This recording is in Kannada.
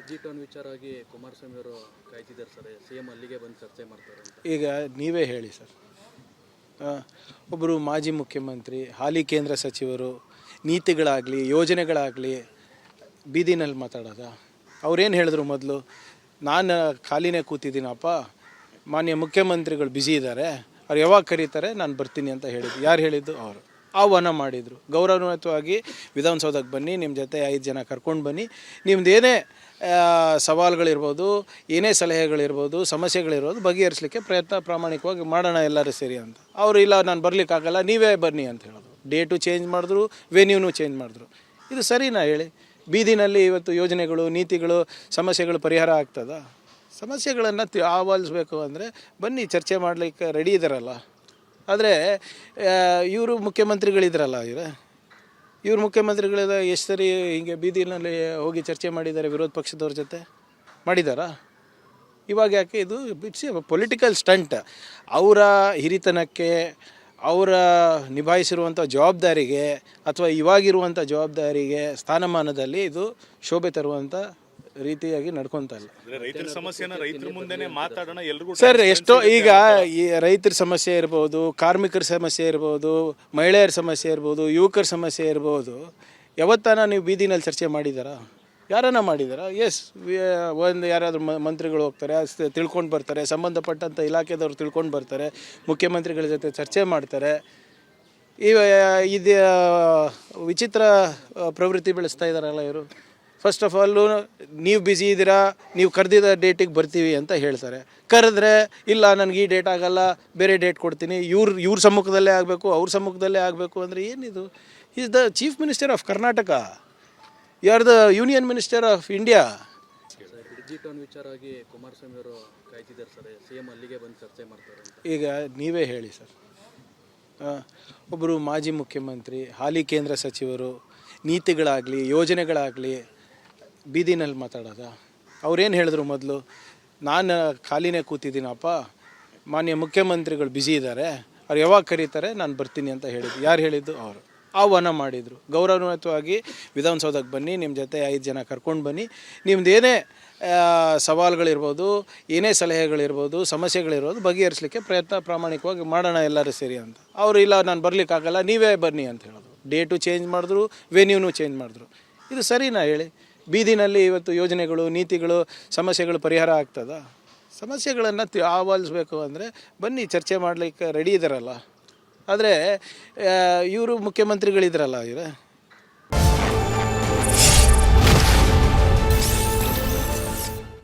ಬ್ರಿಡ್ಜಿ ಟೌನ್ ವಿಚಾರವಾಗಿ ಕುಮಾರಸ್ವಾಮಿ ಅವರು ಕಾಯ್ತಿದ್ದಾರೆ ಸರ್, CM ಅಲ್ಲಿಗೆ ಬಂದು ಚರ್ಚೆ ಮಾಡ್ತಾರೆ ಅಂತ. ಈಗ ನೀವೇ ಹೇಳಿ ಸರ್, ಒಬ್ಬರು ಮಾಜಿ ಮುಖ್ಯಮಂತ್ರಿ, ಹಾಲಿ ಕೇಂದ್ರ ಸಚಿವರು, ನೀತಿಗಳಾಗಲಿ ಯೋಜನೆಗಳಾಗಲಿ ಬೀದಿನಲ್ಲಿ ಮಾತಾಡೋದ? ಅವ್ರೇನು ಹೇಳಿದ್ರು ಮೊದಲು? ನಾನು ಖಾಲಿನೇ ಕೂತಿದ್ದೀನಪ್ಪ, ಮಾನ್ಯ ಮುಖ್ಯಮಂತ್ರಿಗಳು ಬ್ಯುಸಿ ಇದ್ದಾರೆ, ಅವ್ರು ಯಾವಾಗ ಕರೀತಾರೆ ನಾನು ಬರ್ತೀನಿ ಅಂತ ಹೇಳಿದ್ದು. ಯಾರು ಹೇಳಿದ್ದು? ಅವರು ಆಹ್ವಾನ ಮಾಡಿದರು. ಗೌರವಯುತವಾಗಿ ವಿಧಾನಸೌಧಕ್ಕೆ ಬನ್ನಿ, ನಿಮ್ಮ ಜೊತೆ 5 ಜನ ಕರ್ಕೊಂಡು ಬನ್ನಿ, ನಿಮ್ದು ಏನೇ ಸವಾಲುಗಳಿರ್ಬೋದು, ಏನೇ ಸಲಹೆಗಳಿರ್ಬೋದು, ಸಮಸ್ಯೆಗಳಿರ್ಬೋದು ಬಗೆಹರಿಸಲಿಕ್ಕೆ ಪ್ರಾಮಾಣಿಕವಾಗಿ ಮಾಡೋಣ ಎಲ್ಲರೂ ಸೇರಿ ಅಂತ. ಅವರು ಇಲ್ಲ ನಾನು ಬರಲಿಕ್ಕಾಗಲ್ಲ, ನೀವೇ ಬನ್ನಿ ಅಂತ ಹೇಳೋದು. ಡೇಟು ಚೇಂಜ್ ಮಾಡಿದ್ರು, ವೆನ್ಯೂನು ಚೇಂಜ್ ಮಾಡಿದ್ರು. ಇದು ಸರಿನಾ ಹೇಳಿ? ಬೀದಿನಲ್ಲಿ ಇವತ್ತು ಯೋಜನೆಗಳು, ನೀತಿಗಳು, ಸಮಸ್ಯೆಗಳು ಪರಿಹಾರ ಆಗ್ತದ? ಸಮಸ್ಯೆಗಳನ್ನು ಆಹ್ವಾನಿಸಬೇಕು ಅಂದರೆ ಬನ್ನಿ, ಚರ್ಚೆ ಮಾಡಲಿಕ್ಕೆ ರೆಡಿ ಇದ್ದಾರಲ್ಲ. ಆದರೆ ಇವರು ಮುಖ್ಯಮಂತ್ರಿಗಳಿದ್ರಲ್ಲ, ಇವ್ರು ಮುಖ್ಯಮಂತ್ರಿಗಳಿದ ಎಷ್ಟು ಸರಿ ಹಿಂಗೆ ಬೀದಿನಲ್ಲಿ ಹೋಗಿ ಚರ್ಚೆ ಮಾಡಿದ್ದಾರೆ ವಿರೋಧ ಪಕ್ಷದವ್ರ ಜೊತೆ? ಮಾಡಿದಾರಾ? ಇವಾಗ ಯಾಕೆ? ಇದು ಇಟ್ಸ್ ಎ ಪೊಲಿಟಿಕಲ್ ಸ್ಟಂಟ್. ಅವರ ಹಿರಿತನಕ್ಕೆ, ಅವರ ನಿಭಾಯಿಸಿರುವಂಥ ಜವಾಬ್ದಾರಿಗೆ ಅಥವಾ ಇವಾಗಿರುವಂಥ ಜವಾಬ್ದಾರಿಗೆ ಸ್ಥಾನಮಾನದಲ್ಲಿ ಇದು ಶೋಭೆ ತರುವಂಥ ರೀತಿಯಾಗಿ ನಡ್ಕೊತಾ ಇಲ್ಲ. ರೈತರ ಸಮಸ್ಯೆನ ರೈತರ ಮುಂದೆನೇ ಮಾತಾಡೋಣ ಎಲ್ರಿಗೂ ಸರ್. ಎಷ್ಟೋ ಈಗ ಈ ರೈತರ ಸಮಸ್ಯೆ ಇರ್ಬೋದು, ಕಾರ್ಮಿಕರ ಸಮಸ್ಯೆ ಇರ್ಬೋದು, ಮಹಿಳೆಯರ ಸಮಸ್ಯೆ ಇರ್ಬೋದು, ಯುವಕರ ಸಮಸ್ಯೆ ಇರ್ಬೋದು, ಯಾವತ್ತಾನ ನೀವು ಬೀದಿನಲ್ಲಿ ಚರ್ಚೆ ಮಾಡಿದಾರಾ? ಯಾರನ್ನ ಮಾಡಿದಾರಾ? ಎಸ್, ಒಂದು ಯಾರಾದರೂ ಮಂತ್ರಿಗಳು ಹೋಗ್ತಾರೆ, ತಿಳ್ಕೊಂಡು ಬರ್ತಾರೆ, ಸಂಬಂಧಪಟ್ಟಂಥ ಇಲಾಖೆದವ್ರು ತಿಳ್ಕೊಂಡು ಬರ್ತಾರೆ, ಮುಖ್ಯಮಂತ್ರಿಗಳ ಜೊತೆ ಚರ್ಚೆ ಮಾಡ್ತಾರೆ. ಇದು ವಿಚಿತ್ರ ಪ್ರವೃತ್ತಿ ಬೆಳೆಸ್ತಾ ಇದ್ದಾರಲ್ಲ ಇವರು. ಫಸ್ಟ್ ಆಫ್ ಆಲು ನೀವು ಬ್ಯುಸಿ ಇದ್ದೀರಾ, ನೀವು ಕರೆದಿದ್ದ ಡೇಟಿಗೆ ಬರ್ತೀವಿ ಅಂತ ಹೇಳ್ತಾರೆ. ಕರೆದ್ರೆ ಇಲ್ಲ ನನಗೆ ಈ ಡೇಟ್ ಆಗಲ್ಲ, ಬೇರೆ ಡೇಟ್ ಕೊಡ್ತೀನಿ, ಇವ್ರ ಸಮ್ಮುಖದಲ್ಲೇ ಆಗಬೇಕು, ಅವ್ರ ಸಮ್ಮುಖದಲ್ಲೇ ಆಗಬೇಕು ಅಂದರೆ ಏನಿದು? Is the chief minister of Karnataka, you are the union minister of India. ಬ್ರಿಡ್ಜಿ ಟೌನ್ ವಿಚಾರವಾಗಿ ಕುಮಾರಸ್ವಾಮಿ ಅವರು ಕಾಯ್ತಿದ್ದಾರೆ ಸರ್, CM ಅಲ್ಲಿಗೆ ಬಂದು ಚರ್ಚೆ ಮಾಡ್ತಾರೆ ಅಂತ. ಈಗ ನೀವೇ ಹೇಳಿ ಸರ್, ಒಬ್ಬರು ಮಾಜಿ ಮುಖ್ಯಮಂತ್ರಿ, ಹಾಲಿ ಕೇಂದ್ರ ಸಚಿವರು, ನೀತಿಗಳಾಗಲಿ ಯೋಜನೆಗಳಾಗಲಿ ಬೀದಿನಲ್ಲಿ ಮಾತಾಡೋದ? ಅವ್ರೇನು ಹೇಳಿದ್ರು ಮೊದಲು? ನಾನು ಖಾಲಿನೇ ಕೂತಿದ್ದೀನಪ್ಪ, ಮಾನ್ಯ ಮುಖ್ಯಮಂತ್ರಿಗಳು ಬ್ಯುಸಿ ಇದ್ದಾರೆ, ಅವ್ರು ಯಾವಾಗ ಕರೀತಾರೆ ನಾನು ಬರ್ತೀನಿ ಅಂತ ಹೇಳಿದ್ದು. ಯಾರು ಹೇಳಿದ್ದು? ಅವರು ಆಹ್ವಾನ ಮಾಡಿದರು. ಗೌರವಯುತವಾಗಿ ವಿಧಾನಸೌಧಕ್ಕೆ ಬನ್ನಿ, ನಿಮ್ಮ ಜೊತೆ 5 ಜನ ಕರ್ಕೊಂಡು ಬನ್ನಿ, ನಿಮ್ದು ಏನೇ ಸವಾಲುಗಳಿರ್ಬೋದು, ಏನೇ ಸಲಹೆಗಳಿರ್ಬೋದು, ಸಮಸ್ಯೆಗಳಿರ್ಬೋದು ಬಗೆಹರಿಸಲಿಕ್ಕೆ ಪ್ರಾಮಾಣಿಕವಾಗಿ ಮಾಡೋಣ ಎಲ್ಲರೂ ಸೇರಿ ಅಂತ. ಅವರು ಇಲ್ಲ ನಾನು ಬರಲಿಕ್ಕಾಗಲ್ಲ, ನೀವೇ ಬನ್ನಿ ಅಂತ ಹೇಳೋದು. ಡೇಟು ಚೇಂಜ್ ಮಾಡಿದ್ರು, ವೆನ್ಯೂನು ಚೇಂಜ್ ಮಾಡಿದ್ರು. ಇದು ಸರಿನಾ ಹೇಳಿ? ಬೀದಿನಲ್ಲಿ ಇವತ್ತು ಯೋಜನೆಗಳು, ನೀತಿಗಳು, ಸಮಸ್ಯೆಗಳು ಪರಿಹಾರ ಆಗ್ತದ? ಸಮಸ್ಯೆಗಳನ್ನು ಆಹ್ವಾನಿಸಬೇಕು ಅಂದರೆ ಬನ್ನಿ, ಚರ್ಚೆ ಮಾಡಲಿಕ್ಕೆ ರೆಡಿ ಇದ್ದಾರಲ್ಲ. ಆದರೆ ಇವರು ಮುಖ್ಯಮಂತ್ರಿಗಳಿದ್ರಲ್ಲ